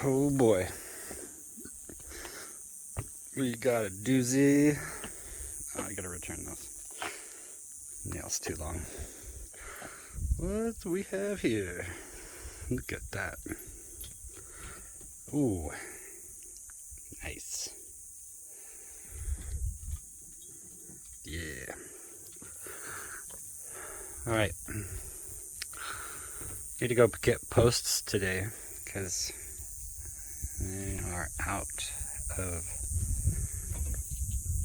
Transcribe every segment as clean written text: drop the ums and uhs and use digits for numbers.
Oh boy. We got a doozy. Oh, I gotta return those. Nails too long. What do we have here? Look at that. Ooh. Nice. Yeah. Alright. Need to go get posts today because they are out of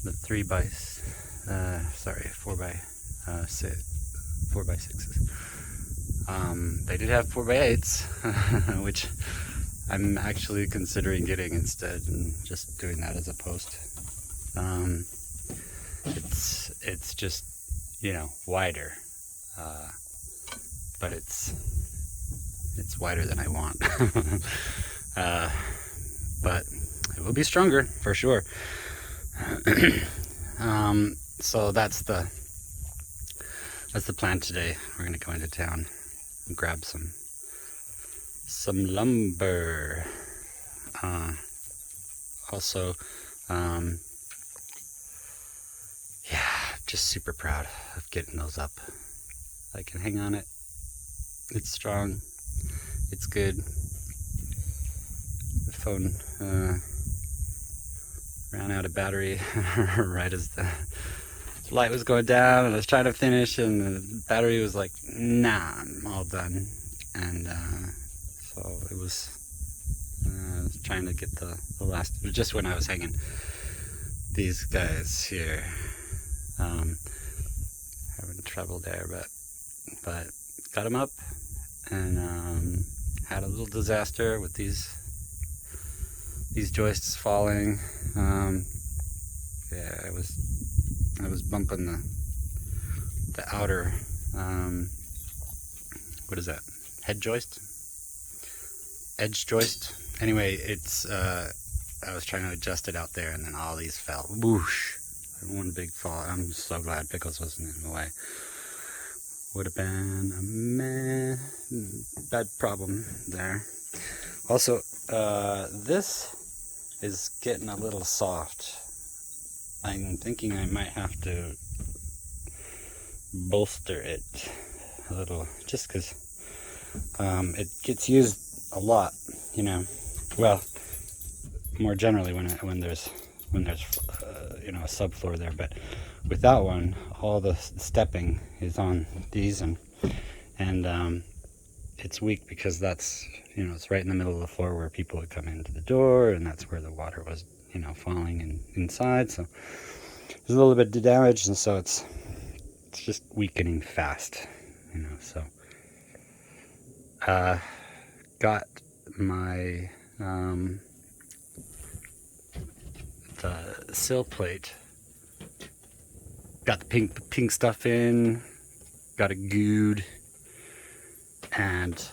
the 4x6s. They did have 4x8s, which I'm actually considering getting instead and just doing that as a post. It's just, wider, but it's wider than I want. But it will be stronger for sure. So that's the plan today. We're gonna go into town and grab some lumber. Also, just super proud of getting those up. I can hang on it. It's strong. It's good. The phone ran out of battery right as the light was going down, and I was trying to finish, and the battery was like, nah, I'm all done. And so it was, I was trying to get the last, just when I was hanging these guys here. Having trouble there, but got them up, and had a little disaster with these joists falling. I was bumping the outer, what is that? Head joist? Edge joist? Anyway, it's, I was trying to adjust it out there, and then all these fell. Whoosh! One big fall. I'm so glad Pickles wasn't in the way. Would have been a bad problem there. Also, this is getting a little soft. I'm thinking I might have to bolster it a little, just because it gets used a lot, well, more generally when there's a subfloor there, but with that one, all the stepping is on these, and it's weak because that's, it's right in the middle of the floor where people would come into the door, and that's where the water was, falling inside. So there's a little bit of damage, and so it's just weakening fast, so got my the sill plate, got the pink stuff in, got it gooed, and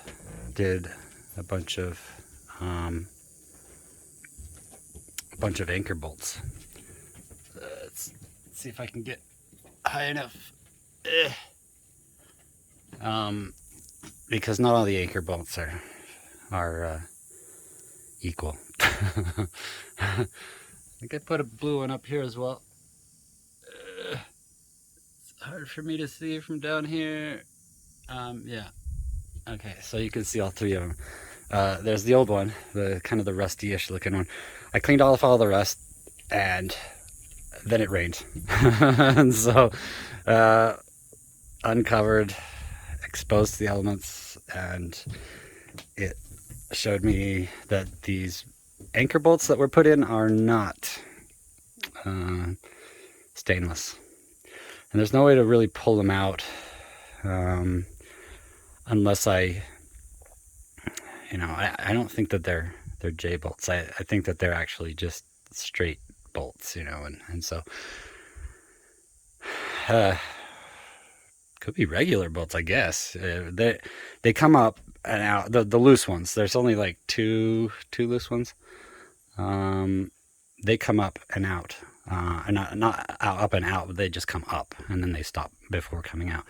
did a bunch of anchor bolts. Let's see if I can get high enough. Because not all the anchor bolts are equal. I think I put a blue one up here as well. It's hard for me to see from down here. Yeah. Okay, so you can see all three of them. There's the old one, the kind of the rusty-ish looking one. I cleaned off all the rust, and then it rained. And so uncovered, exposed to the elements, and it showed me that these anchor bolts that were put in are not stainless, and there's no way to really pull them out unless I don't think that they're J bolts. I think that they're actually just straight bolts, and so could be regular bolts, I guess. They come up and out, the loose ones. There's only like two loose ones. They come up and out, and not up and out, but they just come up and then they stop before coming out.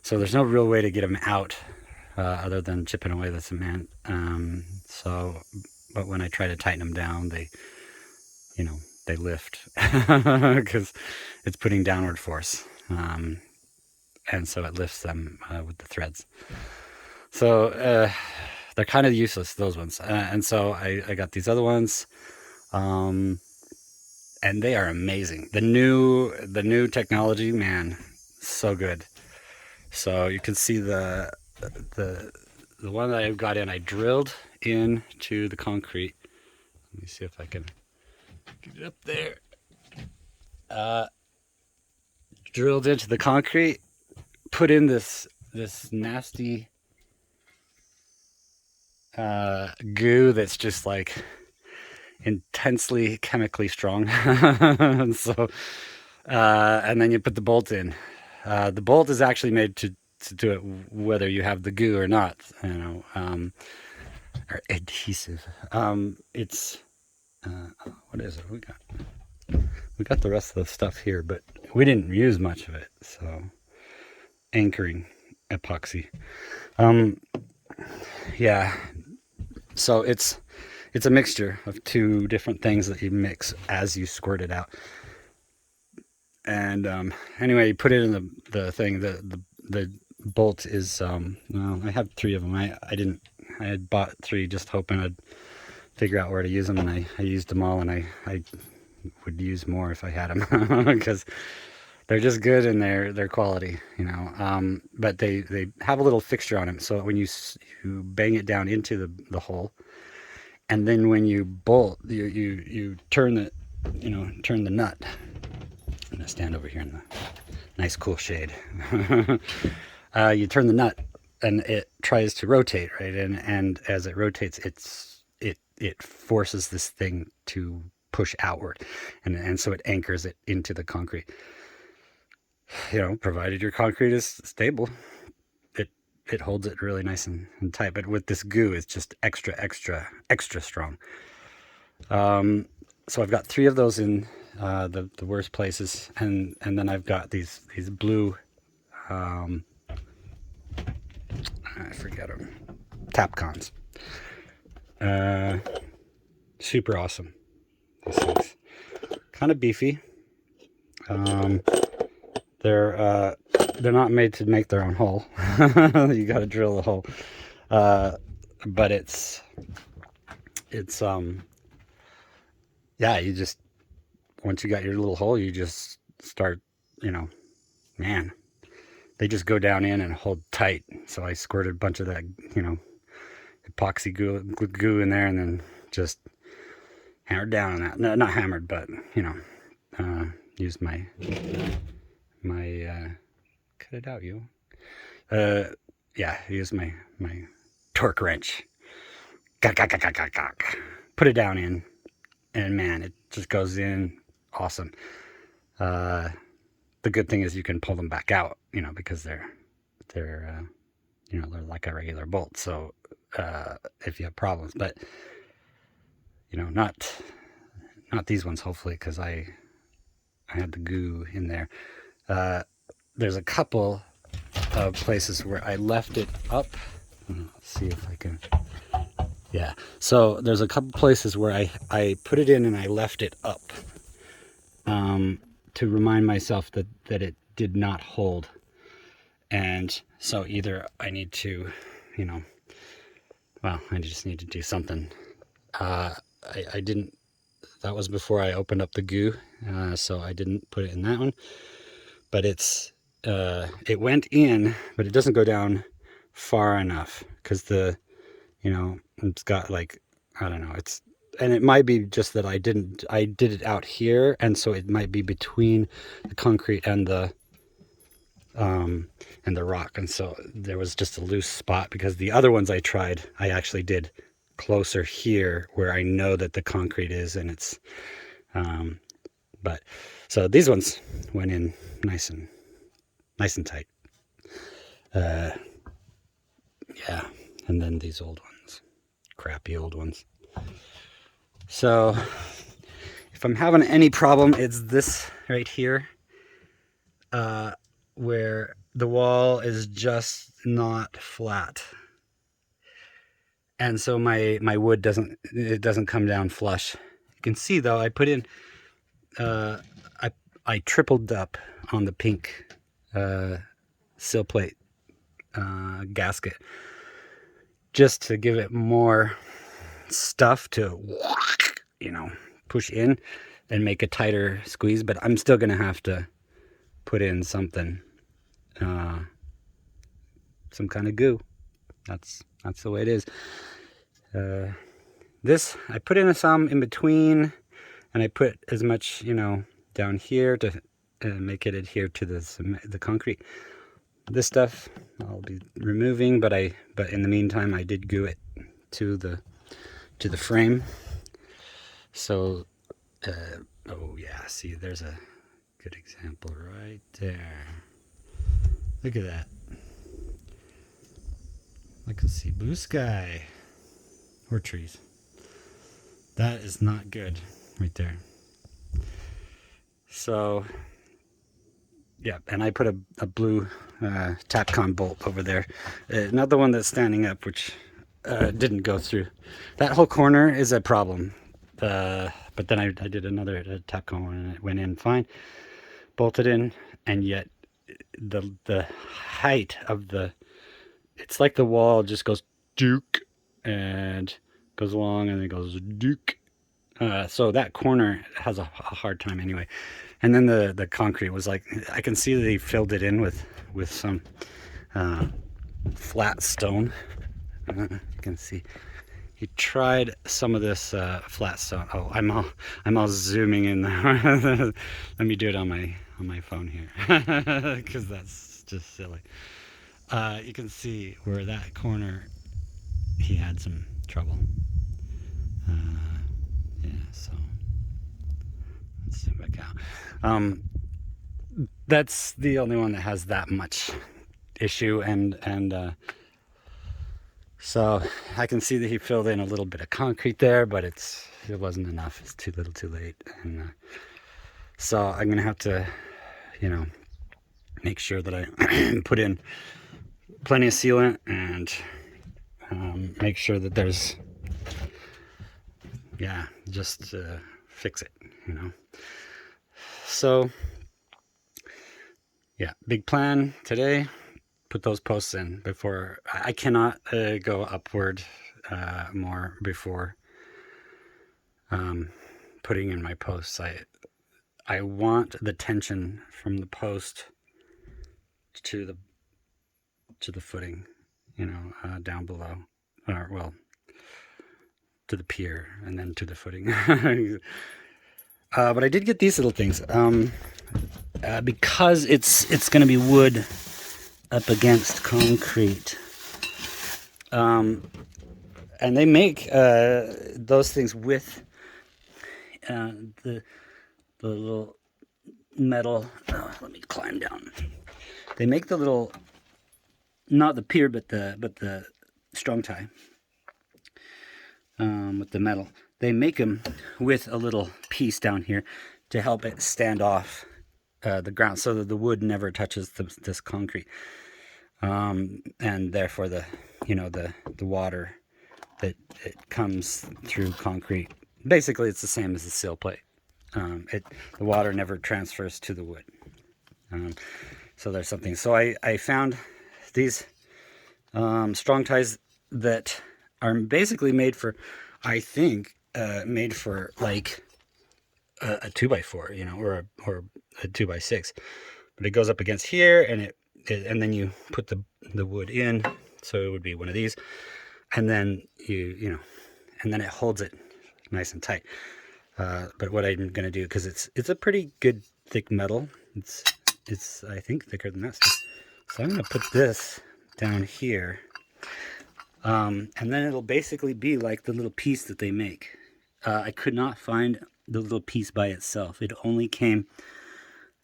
So there's no real way to get them out other than chipping away the cement. So but when I try to tighten them down, they lift because it's putting downward force, and so it lifts them with the threads. So they're kind of useless, those ones, and so I got these other ones, and they are amazing. The new technology, man, so good. So you can see the one that I've got in, I drilled into the concrete. Let me see if I can get it up there. Drilled into the concrete, put in this nasty goo that's just like intensely chemically strong. And so, and then you put the bolt in. The bolt is actually made to do it whether you have the goo or not, or adhesive. It's what is it? We got the rest of the stuff here, but we didn't use much of it. So anchoring epoxy. Yeah. So it's a mixture of two different things that you mix as you squirt it out. And anyway, you put it in the thing. The bolt is well, I have 3 of them. I had bought 3 just hoping I'd figure out where to use them, and I used them all, and I would use more if I had them because they're just good in their quality, but they have a little fixture on them, so when you bang it down into the hole, and then when you bolt, you turn the nut. I'm gonna stand over here in the nice cool shade. You turn the nut and it tries to rotate, right? And as it rotates, it forces this thing to push outward, and so it anchors it into the concrete. Provided your concrete is stable, it holds it really nice and tight. But with this goo, it's just extra strong. So I've got 3 of those in the worst places, and then I've got these blue, I forget them, Tapcons. Super awesome. These things, kind of beefy. They're not made to make their own hole. You got to drill a hole. But it's yeah, you just, once you got your little hole, you just start, man, they just go down in and hold tight. So I squirted a bunch of that, epoxy goo in there, and then just hammered down on that. No, not hammered, but, used my cut it out, you. Yeah, used my torque wrench. Put it down in, and man, it just goes in awesome. The good thing is you can pull them back out, because they're like a regular bolt. So if you have problems, but not these ones, hopefully, because I had the goo in there. There's a couple of places where I left it up. Let's see if I can. Yeah. So there's a couple places where I put it in and I left it up, to remind myself that it did not hold. And so either I need to, I just need to do something. I didn't, that was before I opened up the goo, so I didn't put it in that one. But it went in, but it doesn't go down far enough, because it's got like, I don't know, and it might be just that I did it out here, and so it might be between the concrete and the rock, and so there was just a loose spot, because the other ones I tried, I actually did closer here where I know that the concrete is, and it's but so these ones went in nice and tight. Yeah, and then these old ones, crappy old ones. So if I'm having any problem, it's this right here, where the wall is just not flat. And so my wood doesn't come down flush. You can see though, I put in, I tripled up on the pink sill plate gasket just to give it more stuff to, push in and make a tighter squeeze. But I'm still gonna have to put in something, some kind of goo. That's the way it is. This I put in some in between, and I put as much down here to make it adhere to the concrete. This stuff I'll be removing, but in the meantime I did glue it to the frame. So oh yeah, see, there's a good example right there. Look at that. I can see blue sky or trees. That is not good right there. So yeah, and I put a blue Tapcon bolt over there, not the one that's standing up, which didn't go through. That whole corner is a problem, but then I did another Tapcon one and it went in fine, bolted in, and yet the height of it's like the wall just goes duke and goes along and then goes duke. So that corner has a hard time anyway. And then the concrete was like, I can see that he filled it in with some flat stone. You can see he tried some of this flat stone. Oh, I'm all zooming in there. Let me do it on my phone here because that's just silly. You can see where that corner he had some trouble. Yeah, so let's zoom back out. That's the only one that has that much issue, and so I can see that he filled in a little bit of concrete there, but it wasn't enough. It's too little, too late, and so I'm gonna have to, make sure that I put in plenty of sealant and make sure that there's, just fix it, So yeah, big plan today. Put those posts in before I cannot go upward more before putting in my posts. I want the tension from the post to the footing, down below, or well, to the pier and then to the footing. But I did get these little things because it's going to be wood up against concrete, and they make those things with the little metal. Let me climb down. They make the little, not the pier, but the strong tie with the metal. They make them with a little piece down here to help it stand off the ground, so that the wood never touches this concrete, and therefore the water that it comes through concrete. Basically, it's the same as the sill plate. The water never transfers to the wood. So there's something. So I found these strong ties that are basically made for, I think, made for like a 2x4, or a 2x6. But it goes up against here, and and then you put the wood in, so it would be one of these, and then and then it holds it nice and tight. But what I'm gonna do, because it's a pretty good thick metal, it's I think thicker than that stuff. So I'm gonna put this down here, and then it'll basically be like the little piece that they make. I could not find the little piece by itself. It only came.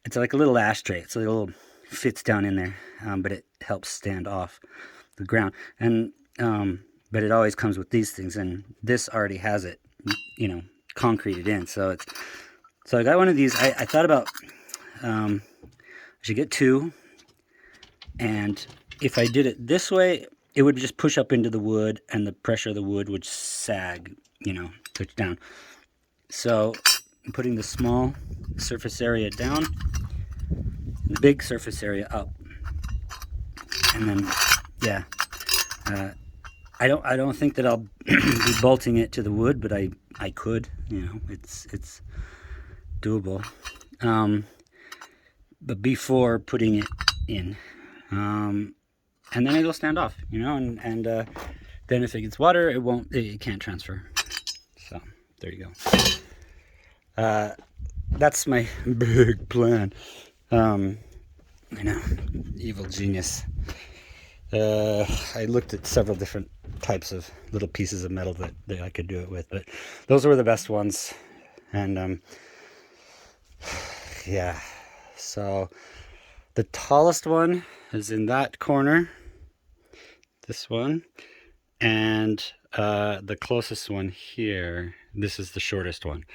It's like a little ashtray. It's a little fits down in there, but it helps stand off the ground. And but it always comes with these things, and this already has it, concreted in. So I got one of these. I thought about I should get two, and if I did it this way, it would just push up into the wood, and the pressure of the wood would sag, push down. So I'm putting the small surface area down, the big surface area up, and then yeah. I don't think that I'll be bolting it to the wood, but I could, it's doable. But before putting it in, and then it'll stand off, and then if it gets water, it can't transfer. So there you go. That's my big plan. Evil genius. I looked at several different types of little pieces of metal that I could do it with, but those were the best ones. And yeah, so the tallest one is in that corner, this one, and the closest one here, this is the shortest one,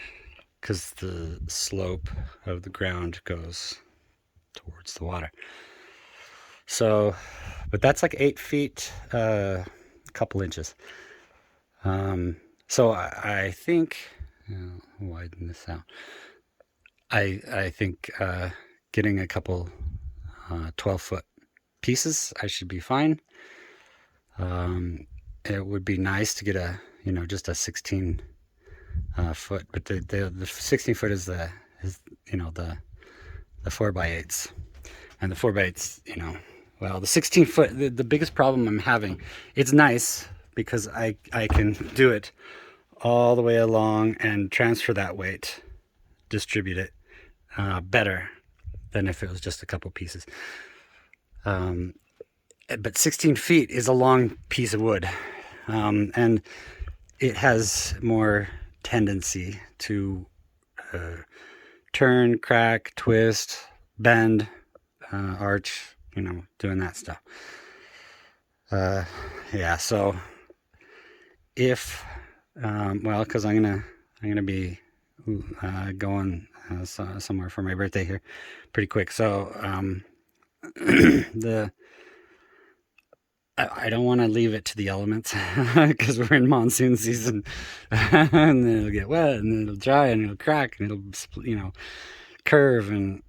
because the slope of the ground goes towards the water. So, but that's like 8 feet, a couple inches. So I think, I'll widen this out. I think getting a couple 12-foot pieces, I should be fine. It would be nice to get just a 16 foot, but the 16 foot is the 4x8s, and the 4x8s, well, the 16 foot, the biggest problem I'm having, it's nice because I can do it all the way along and transfer that weight, distribute it better than if it was just a couple pieces. But 16 feet is a long piece of wood, and it has more tendency to turn, crack, twist, bend, arch, doing that stuff. Yeah, so if well, because I'm gonna be going somewhere for my birthday here pretty quick, so I don't want to leave it to the elements because we're in monsoon season, and then it'll get wet, and then it'll dry, and it'll crack, and it'll curve, and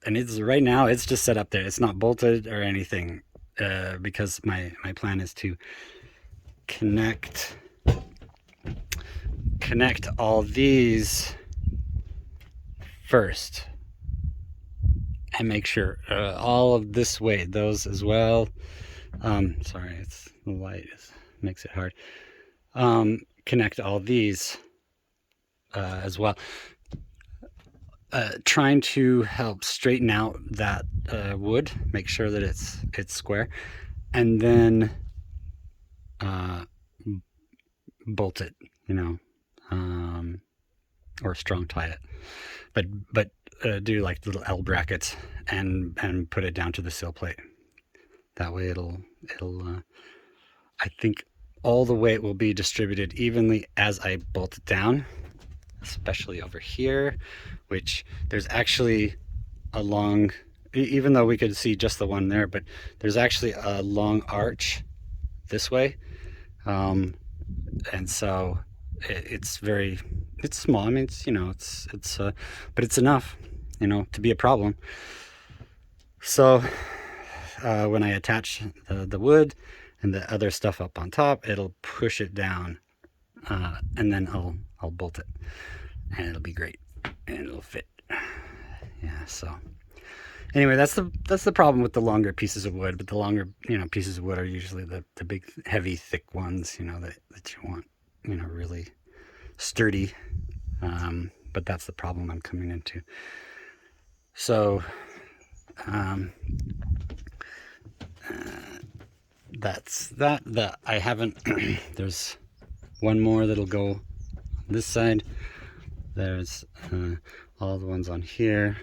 it's right now it's just set up there. It's not bolted or anything, because my plan is to connect all these first and make sure all of this weight, those as well. Sorry, it's the light makes it hard. Connect all these as well. Trying to help straighten out that wood, make sure that it's square, and then bolt it, or strong tie it, but do like little L brackets and put it down to the sill plate. That way it'll I think all the weight will be distributed evenly as I bolt it down, especially over here, which there's actually a long, even though we could see just the one there, but there's actually a long arch this way, and so it's small. I mean, it's but it's enough, to be a problem. So when I attach the wood and the other stuff up on top, it'll push it down, and then I'll bolt it, and it'll be great, and it'll fit. Yeah. So anyway, that's the problem with the longer pieces of wood. But the longer pieces of wood are usually the big, heavy, thick ones. That you want, really sturdy. But that's the problem I'm coming into. So that's that. I haven't. There's one more that'll go on this side. There's all the ones on here.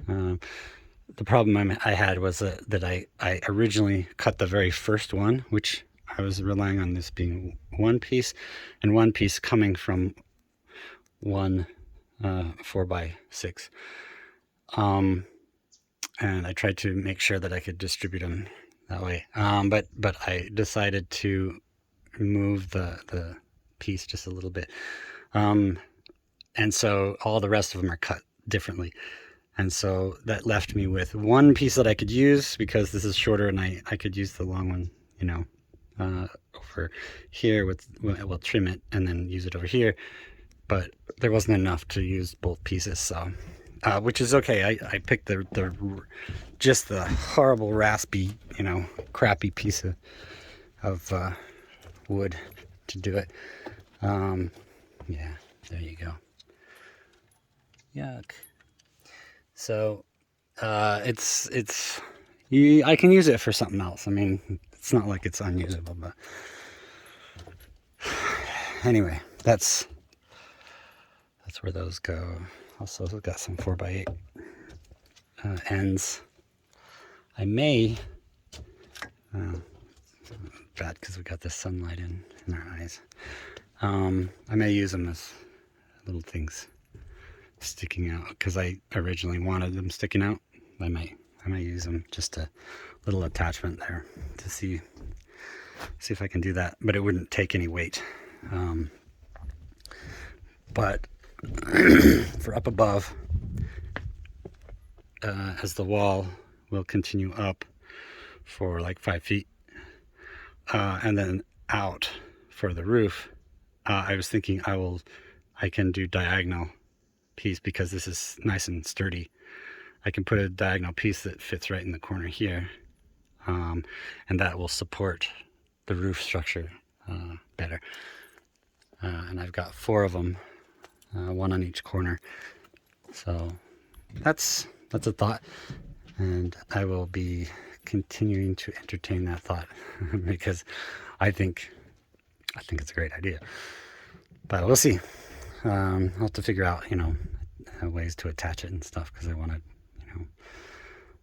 The problem I had was that I originally cut the very first one, which I was relying on this being one piece, and one piece coming from one 4x6. And I tried to make sure that I could distribute them that way. But I decided to move the piece just a little bit. And so all the rest of them are cut differently. And so that left me with one piece that I could use because this is shorter, and I could use the long one, you know, over here with, we'll trim it and then use it over here. But there wasn't enough to use both pieces, so which is okay. I picked just the horrible raspy, you know, crappy piece of wood to do it. Yeah, there you go. Yuck. So I can use it for something else. I mean, it's not like it's unusable, but anyway, that's where those go. Also got some 4x8 ends. I may bad because we got the sunlight in our eyes. I may use them as little things sticking out because I originally wanted them sticking out. I might use them, just a little attachment there to see if I can do that, but it wouldn't take any weight. But for up above, as the wall will continue up for like 5 feet, and then out for the roof, I was thinking I can do diagonal piece because this is nice and sturdy. I can put a diagonal piece that fits right in the corner here, and that will support the roof structure better. And I've got 4 of them, one on each corner. So that's a thought, and I will be continuing to entertain that thought because I think it's a great idea. But we'll see. I'll have to figure out, you know, ways to attach it and stuff because I want to, you know,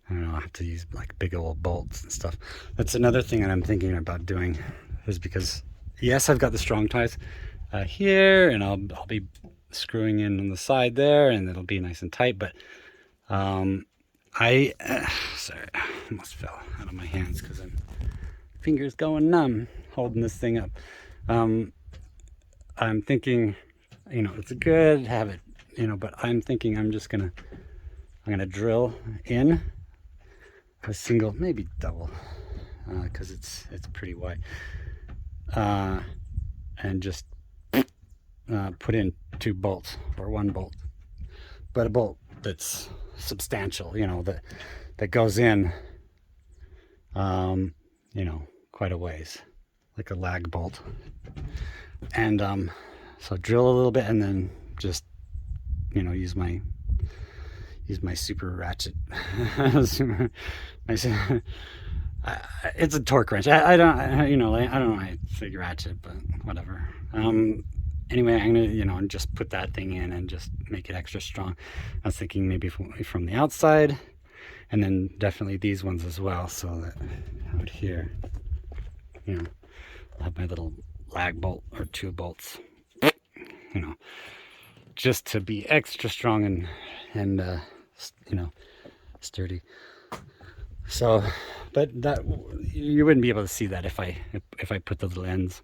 I don't know, I have to use like big old bolts and stuff. That's another thing that I'm thinking about doing, is because yes, I've got the strong ties here, and I'll be screwing in on the side there, and it'll be nice and tight. But sorry, almost fell out of my hands because I'm fingers going numb holding this thing up. I'm thinking, you know, it's a good habit, you know, but I'm thinking I'm gonna drill in a single, maybe double, because it's pretty wide, and just put in 2 bolts or 1 bolt, but a bolt that's substantial, you know, that goes in, you know, quite a ways, like a lag bolt. And so drill a little bit and then just, you know, use my super ratchet. It's a torque wrench. I don't, you know, I don't know how to figure ratchet, but whatever. Anyway, I'm gonna, you know, just put that thing in and just make it extra strong. I was thinking maybe from the outside, and then definitely these ones as well, so that out here, you know, I'll have my little lag bolt or 2 bolts, you know, just to be extra strong and you know, sturdy. So, but that, you wouldn't be able to see that if I put the little ends,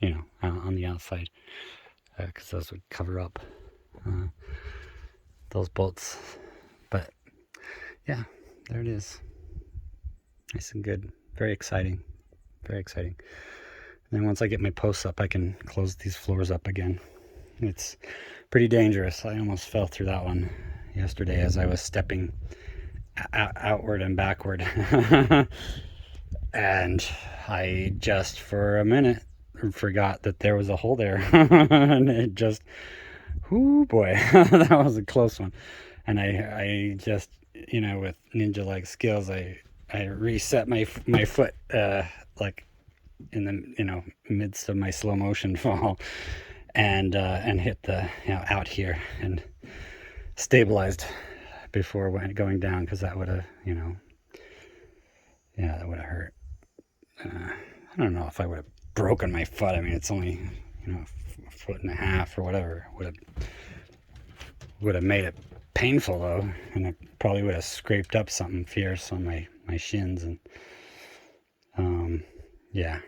you know, on the outside, because those would cover up those bolts. But yeah, there it is, nice and good, very exciting, very exciting. And then once I get my posts up, I can close these floors up again. It's pretty dangerous. I almost fell through that one yesterday as I was stepping outward and backward. And I just for a minute forgot that there was a hole there. And it just, whoo boy, that was a close one. And I just, you know, with ninja-like skills, I reset my foot like in the, you know, midst of my slow motion fall, and hit the, you know, out here and stabilized before going down, because that would have, you know, yeah, that would have hurt. I don't know if I would have broken my foot. I mean, it's only, you know, a foot and a half or whatever. Would have made it painful though, and it probably would have scraped up something fierce on my shins, and Yeah,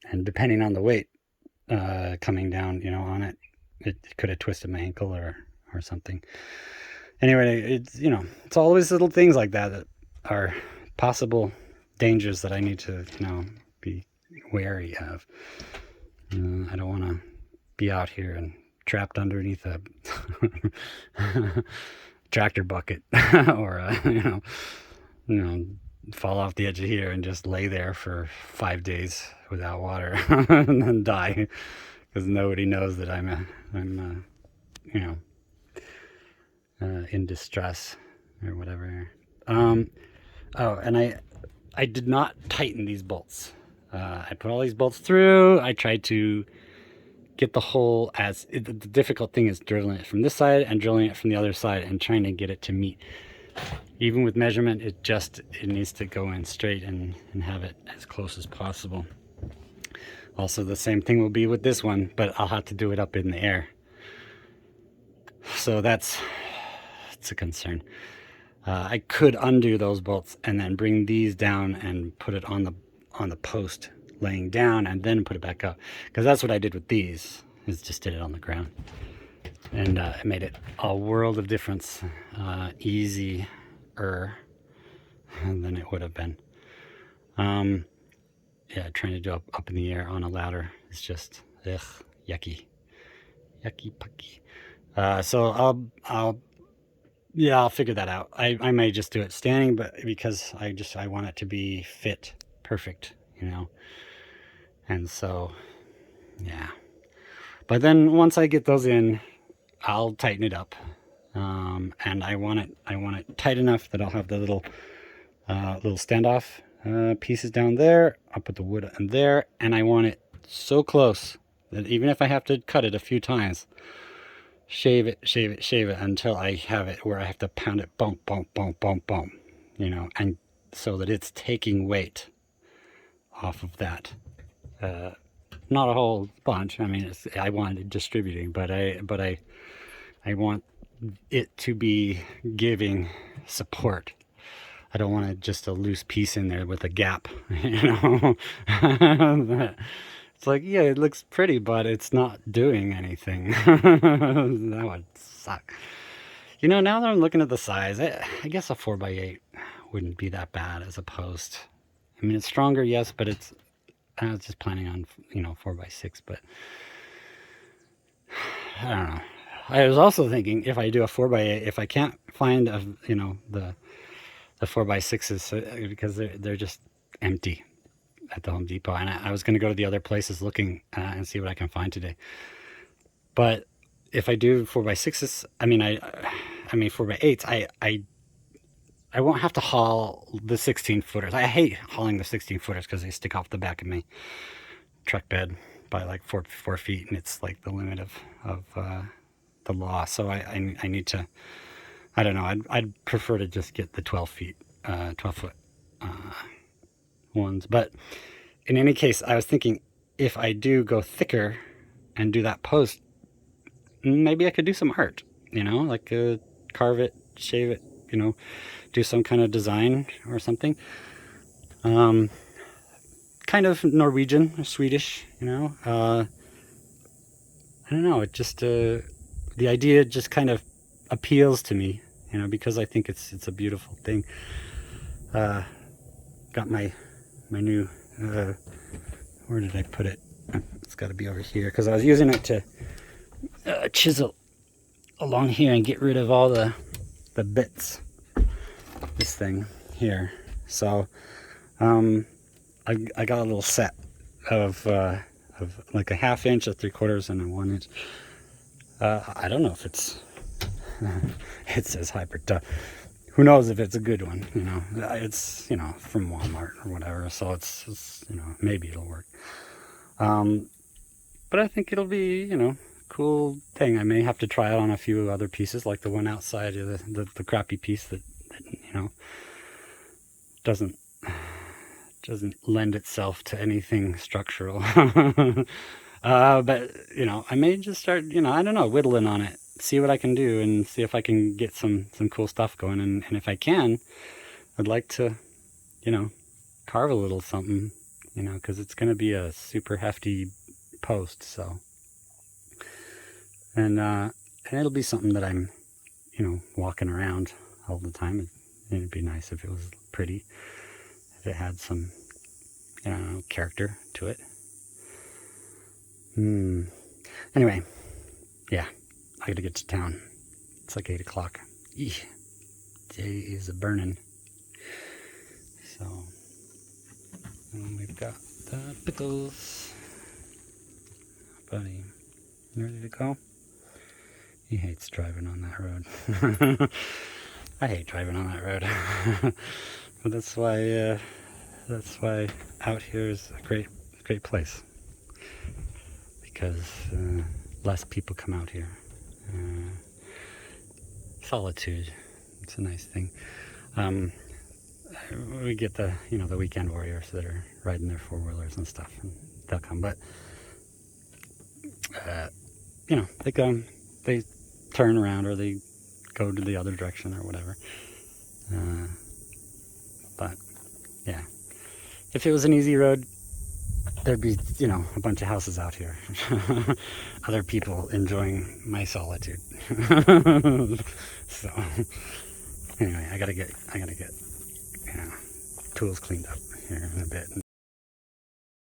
and depending on the weight coming down, on it, it could have twisted my ankle or something. Anyway, it's always little things like that are possible dangers that I need to, be wary of. I don't want to be out here and trapped underneath a tractor bucket or fall off the edge of here and just lay there for 5 days without water and then die because nobody knows that I'm in distress or whatever. Oh, and I did not tighten these bolts. I put all these bolts through. I tried to get the hole the difficult thing is drilling it from this side and drilling it from the other side and trying to get it to meet. Even with measurement, it needs to go in straight and have it as close as possible. Also, the same thing will be with this one, but I'll have to do it up in the air. So it's a concern. I could undo those bolts and then bring these down and put it on the post laying down and then put it back up, because that's what I did with these, is just did it on the ground, and it made it a world of difference, easier than it would have been. Yeah, trying to do up in the air on a ladder is just yucky pucky. So I'll figure that out. I may just do it standing, but because I want it to be fit perfect, and so yeah. But then once I get those in, I'll tighten it up, and I want it tight enough that I'll have the little standoff pieces down there. I'll put the wood in there, and I want it so close that even if I have to cut it a few times, shave it until I have it where I have to pound it, bump, and so that it's taking weight off of that. Not a whole bunch. I mean, I want it distributing, but I want it to be giving support. I don't want just a loose piece in there with a gap, It's like, yeah, it looks pretty, but it's not doing anything. That would suck. Now that I'm looking at the size, I guess a 4x8 wouldn't be that bad as a post. I mean, it's stronger, yes, but I was just planning on, 4x6, but I don't know. I was also thinking if I do a 4x8, if I can't find the 4x6s because they're just empty at the Home Depot, and I was going to go to the other places looking and see what I can find today. But if I do 4x6s, I mean 4x8s, I won't have to haul the 16-footers. I hate hauling the 16-footers because they stick off the back of my truck bed by like 4 feet, and it's like the limit of the law. So I need to, I don't know, I'd prefer to just get the 12 foot ones. But in any case, I was thinking if I do go thicker and do that post, maybe I could do some art, like carve it, shave it, do some kind of design or something. Kind of Norwegian or Swedish, I don't know. It just, the idea just kind of appeals to me, because I think it's a beautiful thing. Got my new, where did I put it? It's got to be over here, because I was using it to chisel along here and get rid of all the bits. This thing here. So I got a little set of like a 1/2 inch, a 3/4, and a 1 inch. I don't know if it's it says hyper tough. Who knows if it's a good one? It's from Walmart or whatever. So it's maybe it'll work. But I think it'll be cool thing. I may have to try it on a few other pieces, like the one outside of the crappy piece that doesn't lend itself to anything structural. But I may just start I don't know, whittling on it, see what I can do, and see if I can get some cool stuff going. And if I can, I'd like to carve a little something, you know, because it's going to be a super hefty post. So, and it'll be something that I'm, you know, walking around all the time. It'd be nice if it was pretty, if it had some, you know, character to it. Anyway, yeah, I gotta get to town. It's like 8 o'clock. Eeh, day is a burning. So, and we've got the pickles. Buddy, you ready to go? He hates driving on that road. I hate driving on that road. But that's why out here is a great place. Because less people come out here. Solitude, it's a nice thing. We get the weekend warriors that are riding their 4-wheelers and stuff, and they'll come. But they come, they turn around, or they go to the other direction, or whatever. But yeah, if it was an easy road, there'd be, a bunch of houses out here. Other people enjoying my solitude. So anyway, I gotta get tools cleaned up here in a bit.